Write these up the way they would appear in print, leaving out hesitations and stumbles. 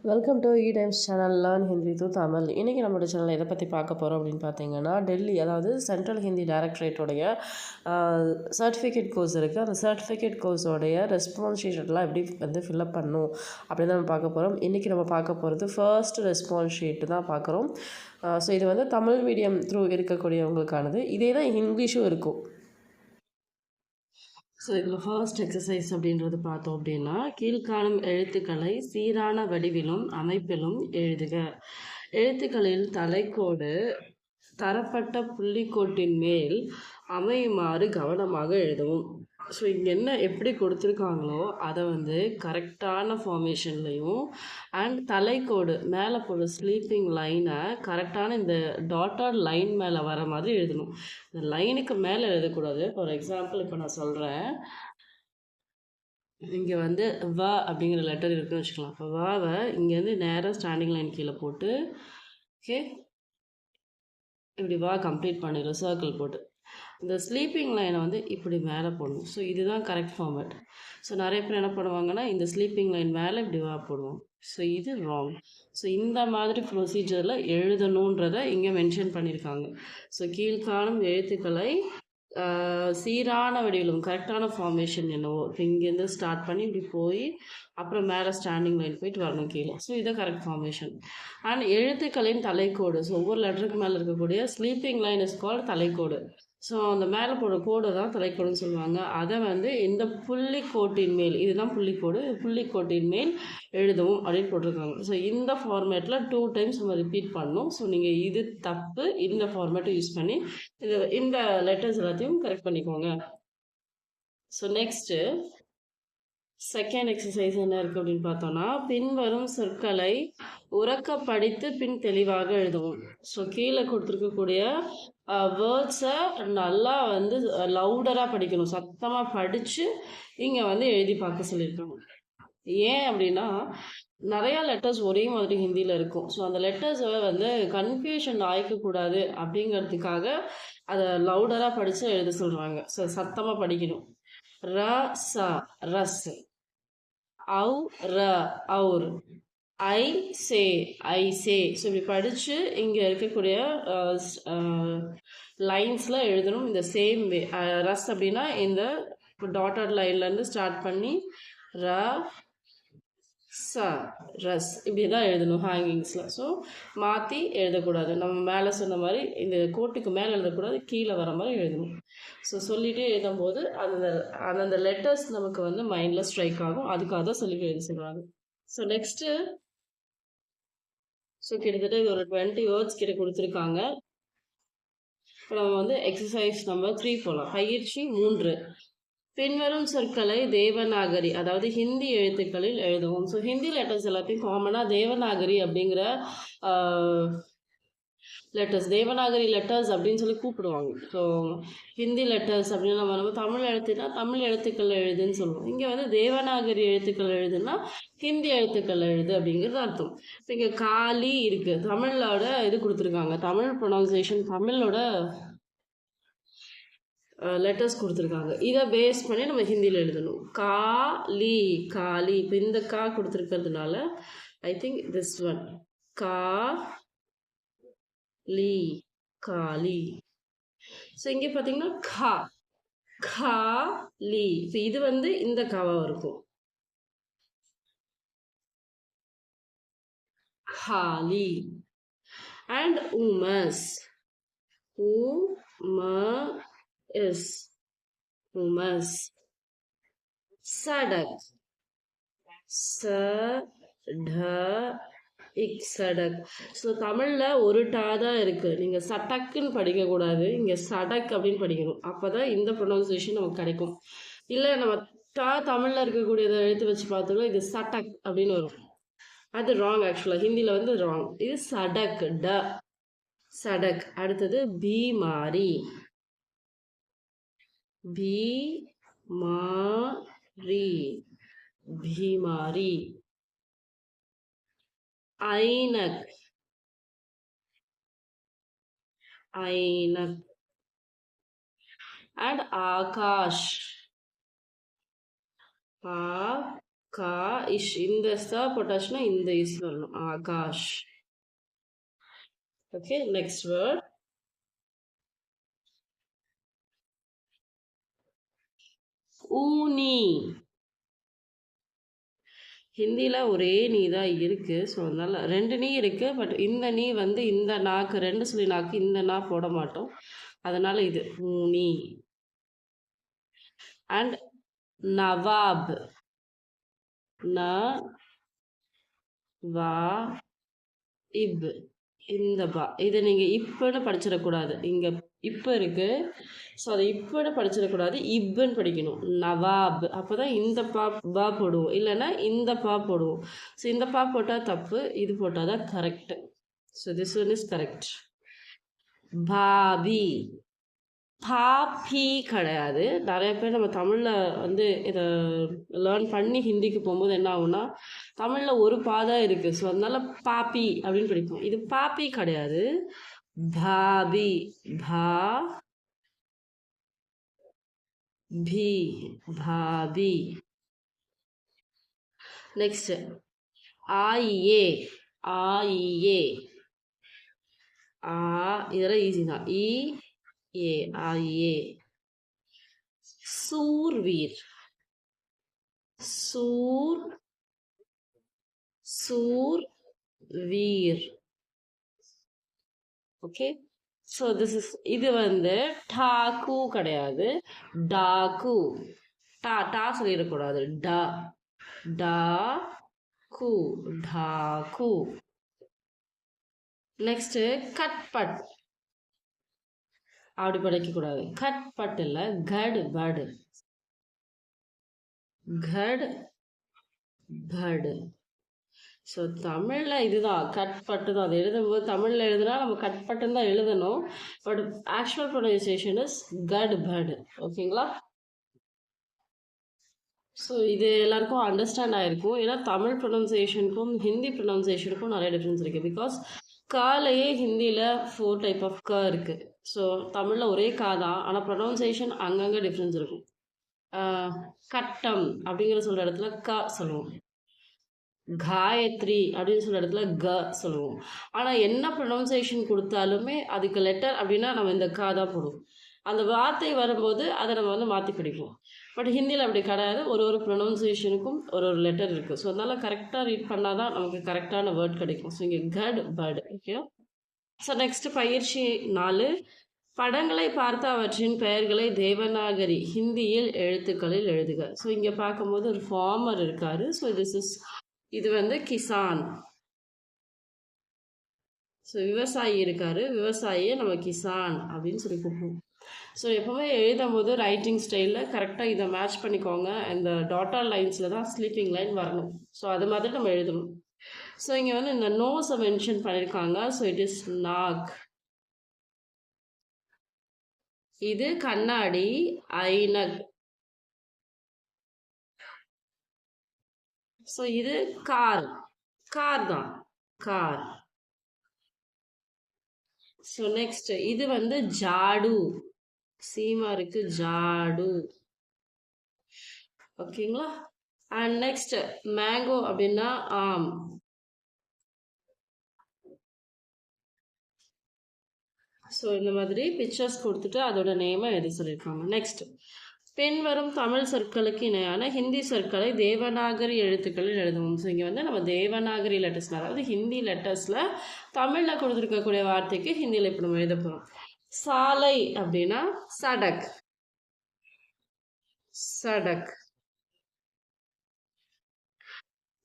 Welcome to E times channel learn Hindi to Tamil. இன்றைக்கி நம்மளோட சேனலில் எதை பற்றி பார்க்க போகிறோம் அப்படின்னு பார்த்தீங்கன்னா, டெல்லி அதாவது சென்ட்ரல் ஹிந்தி டைரக்டரேட்டோடைய சர்டிஃபிகேட் கோர்ஸ் இருக்குது. அந்த சர்டிஃபிகேட் கோர்ஸோடைய ரெஸ்பான்ஸ் ஷீட்டெல்லாம் எப்படி வந்து ஃபில்அப் பண்ணணும் அப்படின்னு நம்ம பார்க்க போகிறோம். இன்றைக்கி நம்ம பார்க்க போகிறது ஃபர்ஸ்ட் ரெஸ்பான்ஸ் ஷீட்டு தான் பார்க்குறோம். ஸோ இது வந்து தமிழ் மீடியம் த்ரூ இருக்கக்கூடியவங்களுக்கானது. இதே தான் இங்கிலீஷும் இருக்கும். ஸோ இதில் ஃபர்ஸ்ட் எக்ஸசைஸ் அப்படின்றது பார்த்தோம் அப்படின்னா, கீழ்காணும் எழுத்துக்களை சீரான வடிவிலும் அமைப்பிலும் எழுதுக. எழுத்துக்களில் தலைக்கோடு தரப்பட்ட புள்ளிக்கோட்டின் மேல் அமையுமாறு கவனமாக எழுதவும். ஸோ இங்கே என்ன எப்படி கொடுத்துருக்காங்களோ அதை வந்து கரெக்டான ஃபார்மேஷன்லையும் அண்ட் தலைக்கோடு மேலே போட ஸ்லீப்பிங் லைனை கரெக்டான இந்த டாட்டட் லைன் மேலே வர மாதிரி எழுதணும். இந்த லைனுக்கு மேலே எழுதக்கூடாது. ஃபார் எக்ஸாம்பிள் இப்போ நான் சொல்கிறேன், இங்கே வந்து வ அப்படிங்கிற லெட்டர் இருக்குன்னு வச்சுக்கலாம். இப்போ வாவை இங்கேருந்து நேராக ஸ்டாண்டிங் லைன் கீழே போட்டு ஓகே இப்படி வா கம்ப்ளீட் பண்ணிடும் சர்க்கிள் போட்டு. இந்த ஸ்லீப்பிங் லைனை வந்து இப்படி மேலே போடணும். ஸோ இதுதான் கரெக்ட் ஃபார்மேட். ஸோ நிறைய பேர் என்ன பண்ணுவாங்கன்னா, இந்த ஸ்லீப்பிங் லைன் மேலே இப்படி வா போடுவோம். ஸோ இது ராங். ஸோ இந்த மாதிரி ப்ரொசீஜரில் எழுதணுன்றதை இங்கே மென்ஷன் பண்ணியிருக்காங்க. ஸோ கீழ்காணும் எழுத்துக்களை சீரான வடிவிலும் கரெக்டான ஃபார்மேஷன் என்னவோ, இப்போ இங்கேருந்து ஸ்டார்ட் பண்ணி இப்படி போய் அப்புறம் மேலே ஸ்டாண்டிங் லைன் போயிட்டு வரணும் கீழே. ஸோ இதை கரெக்ட் ஃபார்மேஷன். அண்ட் எழுத்துக்களின் தலைக்கோடு, ஸோ ஒவ்வொரு லெட்டருக்கு மேலே இருக்கக்கூடிய ஸ்லீப்பிங் லைன் இஸ் கால்ட் தலைக்கோடு. ஸோ அந்த மேலே போடுற கோடு தான் தலைக்கோடுன்னு சொல்லுவாங்க. அதை வந்து இந்த புள்ளிக்கோட்டின் மேல், இதுதான் புள்ளிக்கோடு, புள்ளிக்கோட்டின் மேல் எழுதவும் அப்படின்னு போட்டிருக்காங்க. ஸோ இந்த ஃபார்மேட்டில் 2 டைம்ஸ் நம்ம ரிப்பீட் பண்ணணும். ஸோ நீங்கள் இது தப்பு, இந்த ஃபார்மேட்டை யூஸ் பண்ணி இந்த லெட்டர்ஸ் எல்லாத்தையும் கரெக்ட் பண்ணிக்கோங்க. ஸோ நெக்ஸ்ட்டு செகண்ட் எக்ஸசைஸ் என்ன இருக்குது அப்படின்னு பார்த்தோன்னா, பின்வரும் சொற்களை உறக்க படித்து பின் தெளிவாக எழுதவும். ஸோ கீழே கொடுத்துருக்கக்கூடிய வேர்ட்ஸை நல்லா வந்து லவுடராக படிக்கணும், சத்தமாக படித்து இங்கே வந்து எழுதி பார்க்க சொல்லியிருக்காங்க. ஏன் அப்படின்னா, நிறையா லெட்டர்ஸ் ஒரே மாதிரி ஹிந்தியில் இருக்கும். ஸோ அந்த லெட்டர்ஸை வந்து கன்ஃபியூஷன் ஆகிக்கக்கூடாது அப்படிங்கிறதுக்காக அதை லவுடராக படித்து எழுத சொல்கிறாங்க. ஸோ சத்தமாக படிக்கணும். ர ச ரஸ், அவு ர அவுர், ஐ சே ஐ சே. ஸோ இப்படி படித்து இங்கே இருக்கக்கூடிய லைன்ஸில் எழுதணும் இந்த சேம் வே. ரஸ் அப்படின்னா இந்த டாட்டட் லைன்லேருந்து ஸ்டார்ட் பண்ணி ர ச ரஸ் இப்படி தான் எழுதணும் ஹேங்கிங்ஸில். ஸோ மாற்றி எழுதக்கூடாது. நம்ம மேலே சொன்ன மாதிரி இந்த கோட்டுக்கு மேலே எழுதக்கூடாது, கீழே வர மாதிரி எழுதணும். ஸோ சொல்லிகிட்டே எழுதும்போது அந்தந்த லெட்டர்ஸ் நமக்கு வந்து மைண்டில் ஸ்ட்ரைக் ஆகும். அதுக்காக தான் சொல்லி எழுத சொல்கிறாங்க. ஸோ நெக்ஸ்ட்டு, ஸோ கிட்டத்தட்ட இது ஒரு 20 வேர்ட்ஸ் கிட்ட கொடுத்துருக்காங்க. இப்போ நம்ம வந்து எக்ஸசைஸ் நம்பர் 3 போகலாம். பயிற்சி 3. பின்வரும் சொற்களை தேவநாகரி அதாவது ஹிந்தி எழுத்துக்களில் எழுதவும். ஸோ ஹிந்தி லெட்டர்ஸ் எல்லாத்தையும் காமனாக தேவநாகரி அப்படிங்கிற லெட்டர்ஸ், தேவநாகரி லெட்டர்ஸ் அப்படின்னு சொல்லி கூப்பிடுவாங்க. ஸோ ஹிந்தி லெட்டர்ஸ் அப்படின்னு நம்ம தமிழ் எழுத்துனா தமிழ் எழுத்துக்கள் எழுதுன்னு சொல்லுவோம். இங்கே வந்து தேவநாகரி எழுத்துக்கள் எழுதுன்னா ஹிந்தி எழுத்துக்கள் எழுது அப்படிங்கிறது அர்த்தம். இப்போ இங்கே காளி இருக்குது, தமிழோட இது கொடுத்துருக்காங்க, தமிழ் ப்ரொனவுன்சியேஷன், தமிழோட லெட்டர்ஸ் கொடுத்துருக்காங்க. இதை பேஸ் பண்ணி நம்ம ஹிந்தியில் எழுதணும். காளி காளி. இப்போ இந்த கா கொடுத்துருக்கிறதுனால ஐ திங்க் திஸ் ஒன் கா லீ காளி. ஸோ இங்கே பார்த்தீங்கன்னா கா கா லீ. இப்போ இது வந்து இந்த காவாக இருக்கும், காளி. அண்ட் உமஸ், உமஸ், உமஸ். சடக், சடக். ஸோ தமிழில் ஒரு டா தான் இருக்குது. நீங்கள் சட்டக்குன்னு படிக்கக்கூடாது, இங்கே சடக் அப்படின்னு படிக்கணும். அப்போ தான் இந்த ப்ரொனவுன்சியேஷன் நமக்கு கிடைக்கும். இல்லை நம்ம டா தமிழில் இருக்கக்கூடியதை எழுத்து வச்சு பார்த்தோம்னா இது சட்டக் அப்படின்னு வரும். அது ராங். ஆக்சுவலாக ஹிந்தியில் வந்து ராங். இது சடக், ட சடக். அடுத்தது பீமாரி, பீமாரி, பீமாரி. ஐனக், ஐனக். அண்ட் ஆகாஷ், ஆகாஷ். கா இஷ் இந்த ச போட்டாச்சுன்னா இந்த இஸ் வரணும். ஆகாஷ். ஓகே, நெக்ஸ்ட் வேர்ட் ஊனி. ஹிந்தியில் ஒரே நீ தான் இருக்குது. ஸோ அதனால் 2 நீ இருக்குது. பட் இந்த நீ வந்து இந்த நாக்கு 2 சொல்லி நாக்கு இந்த நா போட மாட்டோம். அதனால் இது ஊனி. அண்ட் நவாப். ந வா இப். இந்த பா இதை நீங்கள் இப்போன்னு படிச்சிடக்கூடாது. இங்கே இப்போ இருக்குது. ஸோ அதை இப்போன்னு படிச்சிடக்கூடாது. இப்புன்னு படிக்கணும். நவாப். அப்போ தான் இந்த பா போடுவோம். இல்லைன்னா இந்த பா போடுவோம். ஸோ இந்த பா போட்டால் தப்பு, இது போட்டால் தான் correct. So this one is correct. Bobby. Bobby கிடையாது. நிறைய பேர் நம்ம தமிழில் வந்து இதை லேர்ன் பண்ணி ஹிந்திக்கு போகும்போது என்ன ஆகும்னா, தமிழில் ஒரு பா தான் இருக்குது. ஸோ அதனால பாப்பி அப்படின்னு படிப்போம். இது பாப்பி கிடையாது. பாபி. பா பி. பாபி. நெக்ஸ்ட் ஆயே. ஆயே. ஆ இதெல்லாம் ஈஸி தான். இ ஏ. ஆயே. சூர்வீர். சூர் சூர் வீர். ஓகே, ஸோ திஸ் இஸ் இது வந்து டாக்கு கிடையாது. டாக்கு. டா சொல்லிடக்கூடாது. டா டா கு. டாக்கு. நெக்ஸ்ட்டு கட்பட். அப்படி படிக்கக்கூடாது. கட்பட் இல்லை, cut but. Cut but. So தமிழில் இதுதான் கட்பட்டு தான். அது எழுதும்போது தமிழில் எழுதுனா நம்ம கட்பட்டுன்னு தான் எழுதணும். But actual pronunciation is cut but. ஓகேங்களா? ஸோ இது எல்லாருக்கும் அண்டர்ஸ்டாண்ட் ஆகிருக்கும். ஏன்னா தமிழ் ப்ரொனன்சியேஷனுக்கும் ஹிந்தி ப்ரொனன்சியேஷனுக்கும் நிறைய டிஃப்ரென்ஸ் இருக்குது. பிகாஸ் காலையே ஹிந்தியில் 4 டைப் ஆஃப் க இருக்குது. ஸோ தமிழில் ஒரே கா தான், ஆனால் ப்ரொனன்சியேஷன் அங்கங்கே டிஃப்ரென்ஸ் இருக்கும். கட்டம் அப்படிங்கிற சொல்கிற இடத்துல க சொல்லுவோம். காயத்ரி அப்படின்னு சொல்கிற இடத்துல க சொல்லுவோம். ஆனால் என்ன ப்ரொனவுன்சேஷன் கொடுத்தாலுமே அதுக்கு லெட்டர் அப்படின்னா நம்ம இந்த கா தான் போடுவோம். அந்த வார்த்தை வரும்போது அதை நம்ம வந்து மாற்றி பிடிப்போம். பட் ஹிந்தியில் அப்படி கிடையாது. ஒரு ப்ரொனவுன்சியேஷனுக்கும் ஒரு லெட்டர் இருக்குது. ஸோ அதனால் கரெக்டாக ரீட் பண்ணால் தான் நமக்கு கரெக்டான வேர்ட் கிடைக்கும். ஸோ இங்கே cut but. Okay, so next பயிற்சி 4. படங்களை பார்த்து அவற்றின் பெயர்களை தேவநாகரி ஹிந்தியில் எழுத்துக்களில் எழுதுக. ஸோ இங்கே பார்க்கும்போது ஒரு ஃபார்மர் இருக்காரு. ஸோ இது வந்து கிசான். ஸோ விவசாயி இருக்காரு. விவசாயியை நம்ம கிசான் அப்படின்னு சொல்லி கூப்பிடுவோம். ஸோ எப்போவுமே எழுதும் போது ரைட்டிங் ஸ்டைலில் கரெக்டாக இதை மேட்ச் பண்ணிக்கோங்க. இந்த டாட்டர் லைன்ஸில் தான் ஸ்லீப்பிங் லைன் வரணும். ஸோ அது மாதிரி நம்ம எழுதணும். ஸோ இங்கே வந்து இந்த நோஸை மென்ஷன் பண்ணியிருக்காங்க. So it is knock. இது கண்ணாடி ஐனக். ஸோ இது கார். கார் தான், கார். ஸோ நெக்ஸ்ட் இது வந்து ஜாடு. சீமா இருக்கு, ஜாடு. ஓகேங்களா? அண்ட் நெக்ஸ்ட் மேங்கோ அப்படின்னா ஆம். ஸோ இந்த மாதிரி பிக்சர்ஸ் கொடுத்துட்டு அதோட நேமை எழுதி சொல்லியிருக்காங்க. நெக்ஸ்ட் பின்வரும் தமிழ் சொற்களுக்கு இணையான ஹிந்தி சொற்களை தேவநாகரி எழுத்துக்களில் எழுதுவோம். ஸோ இங்கே வந்து நம்ம தேவநாகரி லெட்டர்ஸில், அதாவது ஹிந்தி லெட்டர்ஸில் தமிழில் கொடுத்துருக்கக்கூடிய வார்த்தைக்கு ஹிந்தியில் இப்போ நம்ம எழுத போகிறோம். சாலை அப்படின்னா சடக். சடக்.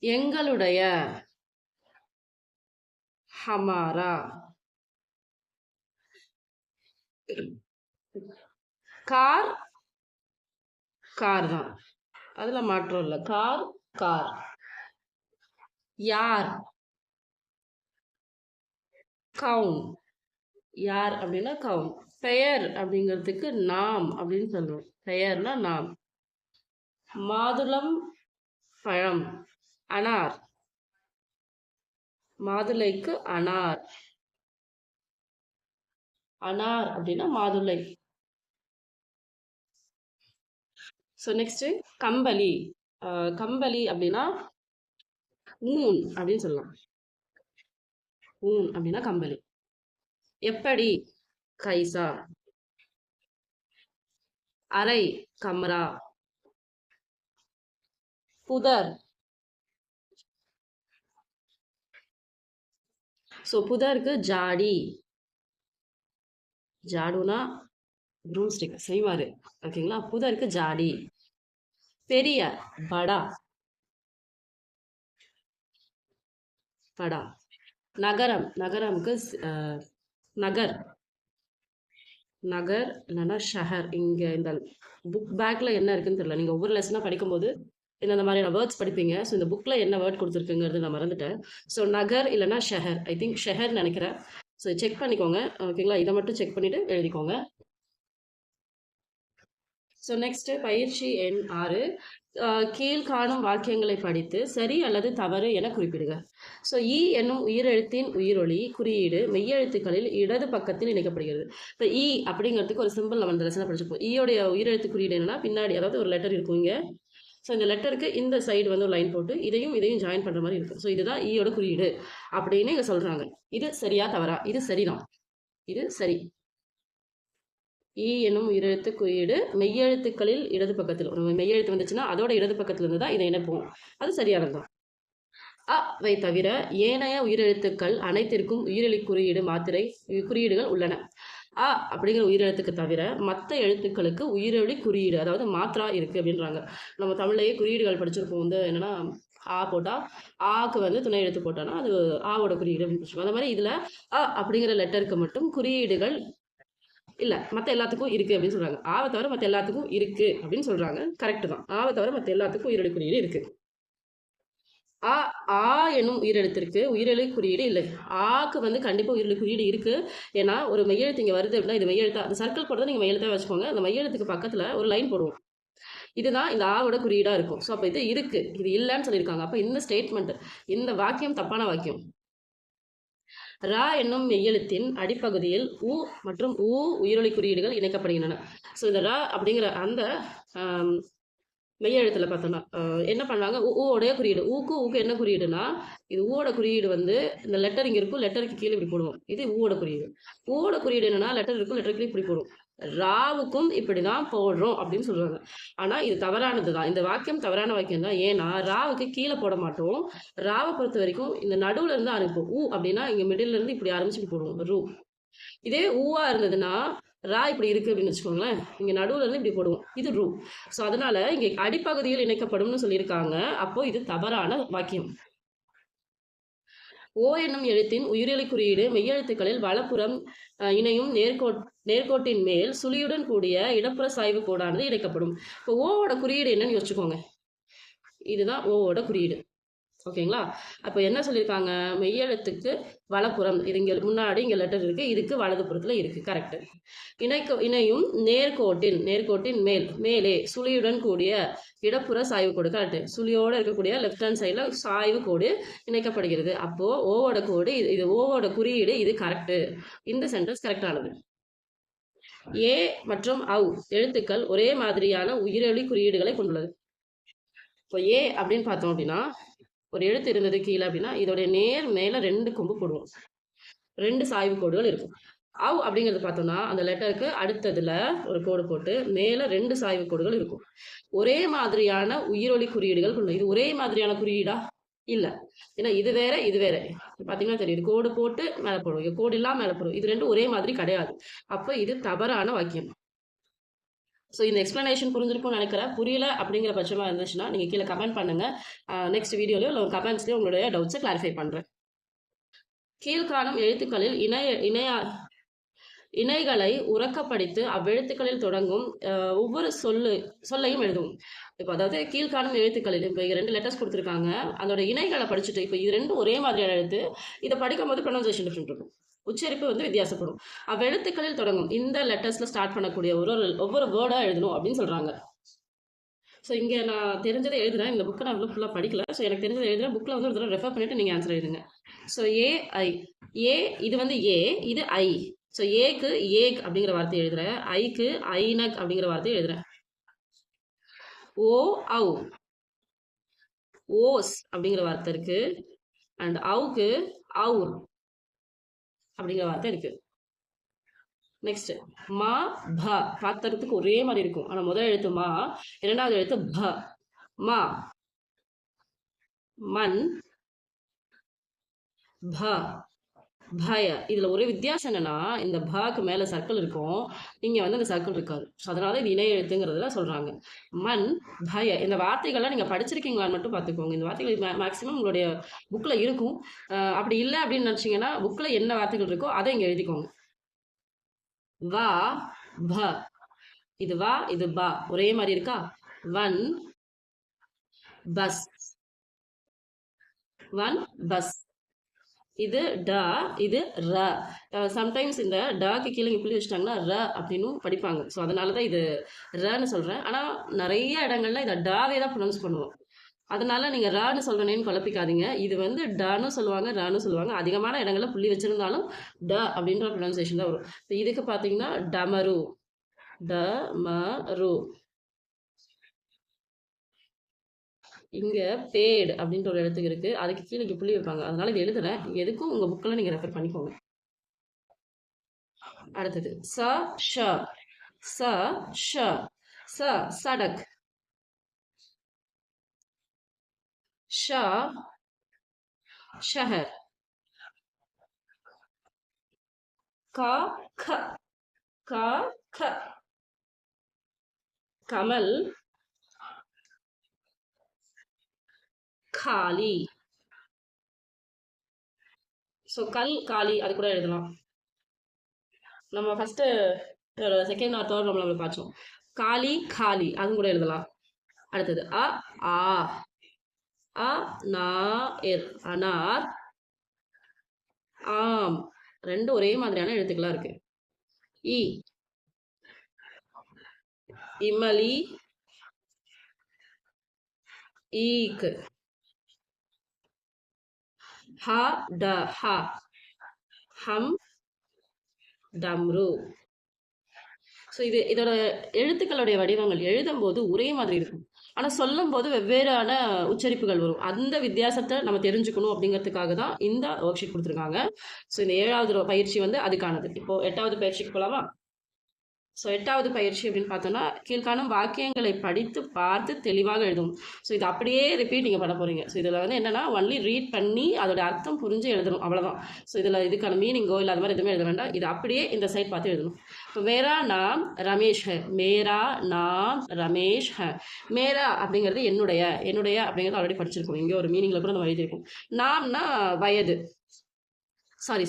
எங்களுடைய ஹமாரா. கார் கார் தான், அதில் மாற்றம் இல்லை. Car car. யார் கவுன். யார் அப்படின்னா கவுன். பெயர் அப்படிங்கிறதுக்கு நாம் அப்படின்னு சொல்லுவோம். பெயர்னா நாம். மாதுளம் பழம் அனார். மாதுளைக்கு அனார். அனார் அப்படின்னா மாதுளை. ஸோ நெக்ஸ்ட் கம்பளி. கம்பளி அப்படின்னா ஊன் அப்படின்னு சொல்லலாம். ஊன் அப்படின்னா கம்பளி. எப்படி கைசா. அறை கம்ரா. புதர். ஸோ புதருக்கு ஜாடி. ஜாடுனா ப்ரூம் ஸ்டிக் செய்வாரு. ஓகேங்களா? புதருக்கு ஜாடி. பெரிய படா. படா. நகரம். நகரம்க்கு நகர். நகர் இல்லைன்னா ஷஹர். இங்கே இந்த புக் பேக்கில் என்ன இருக்குன்னு தெரியல. நீங்கள் ஒவ்வொரு லெசனாக படிக்கும்போது இந்த மாதிரியான வேர்ட்ஸ் படிப்பீங்க. ஸோ இந்த புக்கில் என்ன வேர்ட் கொடுத்துருக்குங்கிறது நான் மறந்துட்டேன். ஸோ நகர் இல்லைன்னா ஷஹர். ஐ திங்க் ஷஹர் நினைக்கிறேன். ஸோ செக் பண்ணிக்கோங்க. ஓகேங்களா? இதை மட்டும் செக் பண்ணிவிட்டு எழுதிக்கோங்க. ஸோ நெக்ஸ்ட்டு பயிற்சி எண் 6. கீழ்காணும் வாக்கியங்களை படித்து சரி அல்லது தவறு என குறிப்பிடுக. ஸோ இ என்னும் உயிரெழுத்தின் உயிரொலி குறியீடு மெய்யெழுத்துக்களில் இடது பக்கத்தில் இணைக்கப்படுகிறது. இப்போ இ அப்படிங்கிறதுக்கு ஒரு சிம்பிள் நம்ம இந்த லெசனை படிச்சிருப்போம். ஈயோடைய உயிரெழுத்து குறியீடு என்னன்னா பின்னாடி, அதாவது ஒரு லெட்டர் இருக்கும் இங்கே. ஸோ இந்த லெட்டருக்கு இந்த சைடு வந்து ஒரு லைன் போட்டு இதையும் ஜாயின் பண்ணுற மாதிரி இருக்கும். ஸோ இதுதான் ஈயோட குறியீடு அப்படின்னு இங்கே சொல்கிறாங்க. இது சரியா தவறா? இது சரிதான். இது சரி. ஈ என்னும் உயிரெழுத்து குறியீடு மெய்யெழுத்துக்களில் இடது பக்கத்தில், ஒரு மெய்யெழுத்து வந்துச்சுன்னா அதோட இடது பக்கத்துல இருந்து தான் இதை இணைப்போம். அது சரியானதுதான். அ வை தவிர ஏனைய உயிரெழுத்துக்கள் அனைத்திற்கும் உயிரெழி குறியீடு மாத்திரை குறியீடுகள் உள்ளன. அ அப்படிங்கிற உயிரெழுத்துக்கு தவிர மற்ற எழுத்துக்களுக்கு உயிரெழி குறியீடு, அதாவது மாத்திரா இருக்குது அப்படின்றாங்க. நம்ம தமிழ்லேயே குறியீடுகள் படிச்சிருப்போம். வந்து என்னென்னா ஆ போட்டால் ஆக்கு வந்து துணை எழுத்து போட்டோன்னா அது ஆவோட குறியீடு அப்படின்னு படிச்சிருக்கோம். அந்த மாதிரி இதில் அ அப்படிங்கிற லெட்டருக்கு மட்டும் குறியீடுகள் இல்லை, மற்ற எல்லாத்துக்கும் இருக்குது அப்படின்னு சொல்கிறாங்க. ஆவை தவிர மற்ற எல்லாத்துக்கும் இருக்குது அப்படின்னு சொல்கிறாங்க. கரெக்டு தான். ஆவை தவிர மற்ற எல்லாத்துக்கும் உயிரெழு குறியீடு இருக்குது. ஆ ஆ என்னும் உயிரெழுத்திற்கு உயிரெழு குறியீடு இல்லை. ஆக்கு வந்து கண்டிப்பாக உயிரெழு குறியீடு இருக்குது. ஏன்னா ஒரு மெய்யெழுத்து இங்கே வருது அப்படின்னா இது மெய்யெழுத்தா, அந்த சர்க்கிள் போடுறத நீங்கள் மெய்யெழுத்தாக வச்சுக்கோங்க. அந்த மெய்யெழுத்துக்கு பக்கத்தில் ஒரு லைன் போடுவோம். இதுதான் இந்த ஆவோட குறியீடாக இருக்கும். ஸோ அப்போ இது இருக்குது, இது இல்லைன்னு சொல்லியிருக்காங்க. அப்போ இந்த ஸ்டேட்மெண்ட், இந்த வாக்கியம் தப்பான வாக்கியம். ரா என்னும் மெய்யெழுத்தின் அடிப்பகுதியில் உ மற்றும் ஊ உயிரொலி குறியீடுகள் இணைக்கப்படுகின்றன. ஸோ இந்த ரா அப்படிங்கிற அந்த மெய்யெழுத்தில் பார்த்தோம்னா என்ன பண்ணுறாங்க, ஊவோடைய குறியீடு. ஊக்கு என்ன குறியீடுனா, இது ஊவோட குறியீடு வந்து இந்த லெட்டர் இங்கே இருக்கும், லெட்டருக்கு கீழே இப்படி போடுவோம். இது ஊவோட குறியீடு. ஊவோட குறியீடு என்னன்னா லெட்டர் இருக்கும், லெட்டருக்கு இப்படி போடுவோம். ராவுக்கும் இப்படி தான் போடுறோம் அப்படின்னு சொல்கிறாங்க. ஆனால் இது தவறானது தான். இந்த வாக்கியம் தவறான வாக்கியம் தான். ஏன்னா ராவுக்கு கீழே போட மாட்டோம். ராவை பொறுத்த வரைக்கும் இந்த நடுவில் இருந்து ஆரம்பிப்போம். ஊ அப்படின்னா இங்கே மிடில் இருந்து இப்படி ஆரம்பிச்சு போடுவோம் ரூ. இதே ஊவா இருந்ததுன்னா ரா இப்படி இருக்குது அப்படின்னு வச்சுக்கோங்களேன், இங்கே நடுவில் இருந்து இப்படி போடுவோம். இது ரூ. ஸோ அதனால் இங்கே அடிப்பகுதியில் இணைக்கப்படும்னு சொல்லியிருக்காங்க. அப்போது இது தவறான வாக்கியம். ஓ என்னும் எழுத்தின் உயிரெழு குறியீடு மெய்யெழுத்துக்களில் வலப்புறம் இணையும் நேர்கோட்டின் மேல் சுழியுடன் கூடிய இடப்புற சாய்வு கோடானது இணைக்கப்படும். இப்போ ஓவோட குறியீடு என்னன்னு யோசிச்சுக்கோங்க. இதுதான் ஓவோட குறியீடு. ஓகேங்களா? அப்போ என்ன சொல்லியிருக்காங்க, மெய்யெழுத்துக்கு வலப்புறம், இது இங்கே முன்னாடி இங்கே லெட்டர் இருக்குது, இதுக்கு வலதுபுறத்தில் இருக்குது. கரெக்டு. இணையும் நேர்கோட்டின் மேலே சுழியுடன் கூடிய இடப்புற சாய்வு கோடு. கரெக்டு. சுழியோடு இருக்கக்கூடிய லெஃப்ட் ஹேண்ட் சைடில் சாய்வு கோடு இணைக்கப்படுகிறது. அப்போது ஓவோட கோடு இது ஓவோட குறியீடு, இது கரெக்டு. இந்த சென்டென்ஸ் கரெக்டானது. ஏ மற்றும் அவ் எழுத்துக்கள் ஒரே மாதிரியான உயிரெழு குறியீடுகளை கொண்டுள்ளது. இப்போ ஏ அப்படின்னு பார்த்தோம் அப்படின்னா, ஒரு எழுத்து இருந்தது கீழே அப்படின்னா இதோடைய நேர் மேலே 2 கொம்பு போடுவோம், 2 சாய்வு கோடுகள் இருக்கும். அவ் அப்படிங்கிறது பார்த்தோம்னா அந்த லெட்டருக்கு அடுத்ததுல ஒரு கோடு போட்டு மேலே 2 சாய்வு கோடுகள் இருக்கும். ஒரே மாதிரியான உயிரொலி குறியீடுகள் கொண்டு. இது ஒரே மாதிரியான குறியீடா இல்லை, ஏன்னா இது வேற இது வேற. பார்த்தீங்கன்னா தெரியுது, கோடு போட்டு மேலே போடுவோம், கோடு இல்லாமல் மேலே போடுவோம். இது ரெண்டும் ஒரே மாதிரி கிடையாது. அப்போ இது தவறான வாக்கியம். ஸோ இந்த எக்ஸ்ப்ளனேஷன் புரிஞ்சிருக்கும்னு நினைக்கிறேன். புரியல அப்படிங்கிற பட்சமாக இருந்துச்சுன்னா நீங்கள் கீழே கமெண்ட் பண்ணுங்கள். நெக்ஸ்ட் வீடியோலையோ இல்லை கமெண்ட்ஸ்லேயோ உங்களுடைய டவுட்ஸை கிளாரிஃபை பண்ணுறேன். கீழ்காணும் எழுத்துக்களில் இணைகளை உறக்கப்படுத்தி அவ்வெழுத்துக்களில் தொடங்கும் ஒவ்வொரு சொல்லையும் எழுதும். இப்போ அதாவது கீழ்காணும் எழுத்துக்களில் இப்போ 2 லெட்டர்ஸ் கொடுத்துருக்காங்க, அதோட இணைகளை படிச்சுட்டு இப்போ இது 2 ஒரே மாதிரியான எழுத்து, இதை படிக்கும் போது ப்ரொனன்சியேஷன் டிஃப்ரெண்ட் இருக்கும், உச்சரிப்பு வந்து வித்தியாசப்படும். அவ்வெழுத்துக்களில் தொடங்கும் இந்த லெட்டர்ஸில் ஸ்டார்ட் பண்ணக்கூடிய ஒவ்வொரு வேர்டாக எழுதணும் அப்படின்னு சொல்கிறாங்க. ஸோ இங்கே நான் தெரிஞ்சதை எழுதுகிறேன். இந்த புக்கை நான் இவ்வளோ ஃபுல்லாக படிக்கல. ஸோ எனக்கு தெரிஞ்சதை எழுதுகிறேன். புக்கில் வந்து ஒரு தடவை ரெஃபர் பண்ணிவிட்டு நீங்கள் ஆன்சர் எழுதுங்க. ஸோ ஏ இது வந்து ஏ, இது ஐ. ஸோ ஏக்கு ஏக் அப்படிங்கிற வார்த்தை எழுதுகிறேன், ஐக்கு ஐனக் அப்படிங்கிற வார்த்தை எழுதுகிறேன். ஓ அவ் ஓஸ் அப்படிங்கிற வார்த்தை இருக்கு. அண்ட் அவுக்கு அவுர் அப்படிங்கிற வார்த்தை இருக்கு. நெக்ஸ்ட் மா ப பார்க்கறதுக்கு ஒரே மாதிரி இருக்கும். ஆனால் முதல் எழுத்து மா, இரண்டாவது எழுத்து ப. மா, மண், ப, பய. இதில் ஒரு வித்தியாசம் என்னன்னா, இந்த பாக்கு மேலே சர்க்கிள் இருக்கும், இங்கே வந்து அந்த சர்க்கிள் இருக்காது. ஸோ அதனால இது இணை எழுத்துங்கிறதுல சொல்கிறாங்க. மண், பய. இந்த வார்த்தைகள்லாம் நீங்கள் படிச்சிருக்கீங்களான்னு மட்டும் பார்த்துக்கோங்க. இந்த வார்த்தைகள் மேக்ஸிமம் உங்களுடைய புக்கில் இருக்கும். அப்படி இல்லை அப்படின்னு நினச்சிங்கன்னா புக்கில் என்ன வார்த்தைகள் இருக்கோ அதை இங்கே எழுதிக்கோங்க. வா, ப. இது வா, இது பா, ஒரே மாதிரி இருக்கா? One bus, one bus. இது ட, இது ர. சம்டைம்ஸ் இந்த டாக்கு கீழே இங்கே புள்ளி வச்சுட்டாங்கன்னா ர அப்படின்னு படிப்பாங்க. ஸோ அதனால தான் இது ரன்னு சொல்கிறேன். ஆனால் நிறைய இடங்கள்ல இதை டாவே தான் ப்ரொனவுன்ஸ் பண்ணுவோம். அதனால நீங்கள் ரான்னு சொல்கிறேன்னு குழப்பிக்காதீங்க. இது வந்து டன்னு சொல்லுவாங்க, ரான்னு சொல்லுவாங்க. அதிகமான இடங்களில் புள்ளி வச்சுருந்தாலும் ட அப்படின்ற ப்ரொனவுன்சியேஷன் தான் வரும். இப்போ இதுக்கு பார்த்தீங்கன்னா டமரு, டமரு. இங்கே பேட் அப்படின்ற ஒரு இடத்துக்கு இருக்குது, அதுக்கு கீழே இங்கே புள்ளி வைப்பாங்க. அதனால இது எழுதுறேன், எதுக்கும் உங்கள் புக்கில் நீங்கள் ரெஃபர் பண்ணிக்கோங்க. அடுத்தது ச ஷ, ச ஷ. ச சடக், ஷ ஷஹர், க க, க க. கமல், காலி. ஸோ கல் காலி அது கூட எழுதலாம். நம்ம ஃபஸ்ட்டு செகண்ட் ஆர் தேர்ட் நம்ம பார்த்தோம். காலி காலி அதுவும் கூட எழுதலாம். அடுத்தது அ ஆ, அ நா எர் அனார், ஆம். ரெண்டும் ஒரே மாதிரியான எழுத்துக்களாக இருக்கு. இ இமலி, ஈக்கு. ஹ ட ஹ, ஹம் டம்ரு. ஸோ இதோட எழுத்துக்களுடைய வடிவங்கள் எழுதும்போது ஒரே மாதிரி இருக்கும், ஆனால் சொல்லும் போது வெவ்வேறான உச்சரிப்புகள் வரும். அந்த வித்தியாசத்தை நம்ம தெரிஞ்சுக்கணும் அப்படிங்கிறதுக்காக தான் இந்த ஒர்க் ஷீட் கொடுத்துருக்காங்க. ஸோ இந்த 7வது பயிற்சி வந்து அதுக்கானது. இப்போ 8வது பயிற்சிக்கு போகலாமா? ஸோ 8வது பயிற்சி அப்படின்னு பார்த்தோன்னா, கீழ்காணும் வாக்கியங்களை படித்து பார்த்து தெளிவாக எழுதணும். ஸோ இது அப்படியே ரிப்பீட் நீங்கள் பண்ண போகிறீங்க. ஸோ இதில் வந்து என்னென்னா ஒன்லி ரீட் பண்ணி அதோட அர்த்தம் புரிஞ்சு எழுதணும், அவ்வளோதான். ஸோ இதில் இதுக்கான மீனிங்கோ இல்லை அது மாதிரி எதுவுமே எழுத வேண்டாம். இது அப்படியே இந்த சைட் பார்த்து எழுதணும். இப்போ மேரா நாம் ரமேஷ் ஹை, மேரா நாம் ரமேஷ் ஹை. மேரா அப்படிங்கிறது என்னுடைய, என்னுடைய அப்படிங்கிறது ஆல்ரெடி படிச்சிருக்கோம். இங்கே ஒரு மீனிங்கில் கூட நம்ம எழுதியிருக்கோம். நாம்னா வயது, சாரி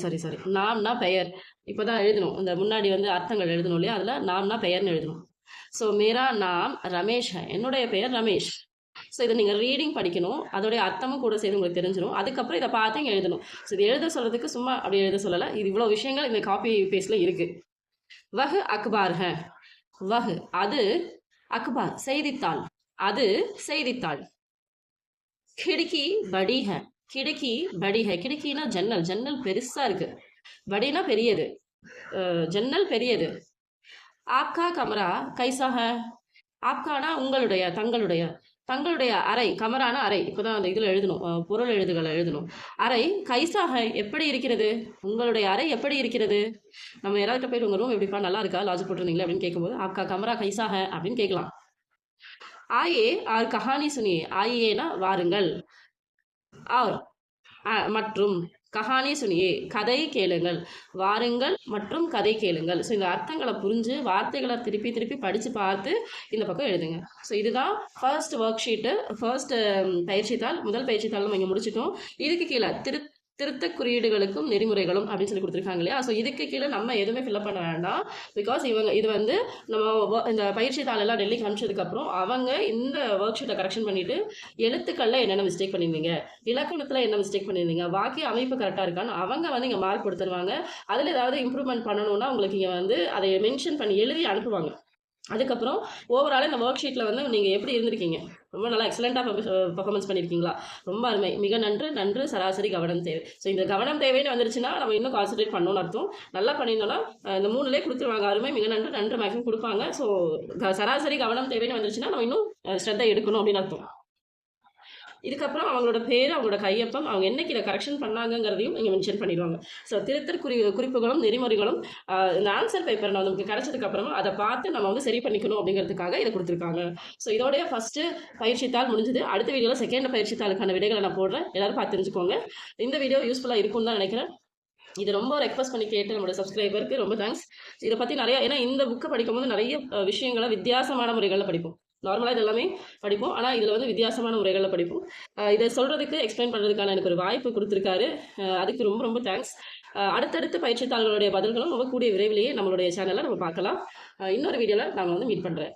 நாம்னா பெயர். இப்போ தான் எழுதணும், இந்த முன்னாடி வந்து அர்த்தங்கள் எழுதணும் இல்லையா, அதில் நாம்னா பெயர்னு எழுதணும். ஸோ மேரா நாம் ரமேஷ், என்னுடைய பெயர் ரமேஷ். ஸோ இதை நீங்கள் ரீடிங் படிக்கணும், அதோடைய அர்த்தமும் கூட சேர்ந்து உங்களுக்கு தெரிஞ்சிடும். அதுக்கப்புறம் இதை பார்த்து இங்கே எழுதணும். ஸோ இது எழுத சொல்கிறதுக்கு சும்மா அப்படி எழுத சொல்லலை, இது இவ்வளோ விஷயங்கள் இந்த காப்பி பேஸ்டில் இருக்குது. வஹ் அக்பார் ஹை, வஹ் அது, அக்பார் செய்தித்தாள், அது செய்தித்தாள். கிடுக்கி படி ஹை, கிடுக்கி படி ஹை. கிடுக்கினா ஜன்னல், ஜன்னல் பெருசாக இருக்குது. படினா பெரியது, ஜன்னல் பெரியது. ஆப்கா கமரா கைசா ஹை, ஆப்கானா உங்களுடைய, தங்களுடைய, தங்களுடைய அறை. கமரானா அறை. இப்போ தான் அந்த இதில் எழுதணும், பொருள் எழுதுகளை எழுதணும். அறை கைசா ஹை எப்படி இருக்கிறது, உங்களுடைய அறை எப்படி இருக்கிறது. நம்ம யாராவது போயிட்டு உங்கள் ரூம் எப்படிப்பா நல்லா இருக்கா, லாஜ் போட்டிருந்தீங்களே அப்படின்னு கேட்கும்போது ஆப்கா கமரா கைசா ஹை அப்படின்னு கேட்கலாம். ஆயே ஆர் கஹானி சுனியே, ஆயேனா வாருங்கள், ஆர் மற்றும், கஹானி சுனியே கதை கேளுங்கள், வாருங்கள் மற்றும் கதை கேளுங்கள். ஸோ இந்த அர்த்தங்களை புரிஞ்சு வார்த்தைகளை திருப்பி திருப்பி படித்து பார்த்து இந்த பக்கம் எழுதுங்க. ஸோ இதுதான் ஃபர்ஸ்ட் ஒர்க் ஷீட்டு, ஃபர்ஸ்ட் பயிற்சித்தாள். முதல் பயிற்சித்தாள் நம்ம இங்கே முடிச்சிட்டோம். இதுக்கு கீழே திருத்த குறியீடுகளுக்கும் நெறிமுறைகளும் அப்படின்னு சொல்லி கொடுத்துருக்காங்க இல்லையா. ஸோ இதுக்கு கீழே நம்ம எதுவுமே ஃபில்அப் பண்ண வேண்டாம். பிகாஸ் இது வந்து நம்ம இந்த பயிற்சி தாளெல்லாம் டெல்லிக்கு அனுப்பிச்சதுக்கப்புறம் அவங்க இந்த ஒர்க் ஷீட்டை கரெக்ஷன் பண்ணிவிட்டு எழுத்துக்களில் என்னென்ன மிஸ்டேக் பண்ணியிருந்தீங்க, இலக்கணத்தில் என்ன மிஸ்டேக் பண்ணியிருந்தீங்க, வாக்கிய அமைப்பு கரெக்டாக இருக்கான்னு அவங்க வந்து இங்கே மார்க் கொடுத்துருவாங்க. அதில் ஏதாவது இம்ப்ரூவ்மெண்ட் பண்ணணும்னா உங்களுக்கு இங்கே வந்து அதை மென்ஷன் பண்ணி எழுதி அனுப்புவாங்க. அதுக்கப்புறம் ஓவராலாக இந்த ஒர்க் ஷீட்டில் வந்து நீங்கள் எப்படி இருந்திருக்கீங்க, ரொம்ப நல்லா எக்ஸலண்ட்டாக பர்ஃபார்மன்ஸ் பண்ணியிருக்கீங்களா, ரொம்ப அருமை, மிக நன்று, சராசரி கவனம் தேவை. ஸோ இந்த கவனம் தேவைன்னு வந்துருச்சுன்னா நம்ம இன்னும் கான்சன்ட்ரேட் பண்ணணும்னு அர்த்தம். நல்லா பண்ணியிருந்தோன்னா இந்த 3லே கொடுத்துருவாங்க, அருமை, மிக நன்று மேக்ஸிமம் கொடுப்பாங்க. ஸோ சராசரி கவனம் தேவைன்னு வந்துருச்சுன்னா நம்ம இன்னும் ஸ்ட்ரென்த்தாக எடுக்கணும் அப்படின்னு அர்த்தம். இதுக்கப்புறம் அவங்களோட பேர், அவங்களோட கையொப்பம், அவங்க என்னைக்கு இதை கரெக்ஷன் பண்ணாங்கங்கிறதையும் இங்கே மென்ஷன் பண்ணிடுவாங்க. ஸோ திருத்தற் குறிப்புகளும் நெறிமுறைகளும் இந்த ஆன்சர் பேப்பர் நமக்கு கிடைச்சதுக்கு அப்புறமா அதை பார்த்து நம்ம வந்து சரி பண்ணிக்கணும் அப்படிங்கிறதுக்காக இதை கொடுத்துருக்காங்க. ஸோ இதோடைய ஃபர்ஸ்ட் பயிற்சித்தாள் முடிஞ்சது. அடுத்த வீடியோவில் செகண்ட் பயிற்சித்தாளுக்கான விடைகளை நான் போடுறேன். எல்லாரும் பார்த்து தெரிஞ்சுக்கோங்க. இந்த வீடியோ யூஸ்ஃபுல்லாக இருக்கும்னு தான் நினைக்கிறேன். இது ரொம்ப ரெக்வஸ்ட் பண்ணி கேட்டு நம்மளோட சப்ஸ்கிரைபருக்கு ரொம்ப தேங்க்ஸ். இதை பற்றி நிறைய, ஏன்னா இந்த புக்கை படிக்கும்போது நிறைய விஷயங்களை வித்தியாசமான முறைகளில் படிப்போம். நார்மலாக இது எல்லாமே படிப்போம், ஆனால் இதில் வந்து வித்தியாசமான முறைகளில் படிப்போம். இதை சொல்கிறதுக்கு எக்ஸ்பிளைன் பண்ணுறதுக்கான எனக்கு ஒரு வாய்ப்பு கொடுத்துருக்காரு. அதுக்கு ரொம்ப ரொம்ப தேங்க்ஸ். அடுத்தடுத்த பயிற்சித்தாள்களுடைய பதில்களும் ரொம்ப கூடிய விரைவிலேயே நம்மளுடைய சேனலில் நம்ம பார்க்கலாம். இன்னொரு வீடியோவில் நாங்கள் வந்து மீட் பண்ணுறேன்.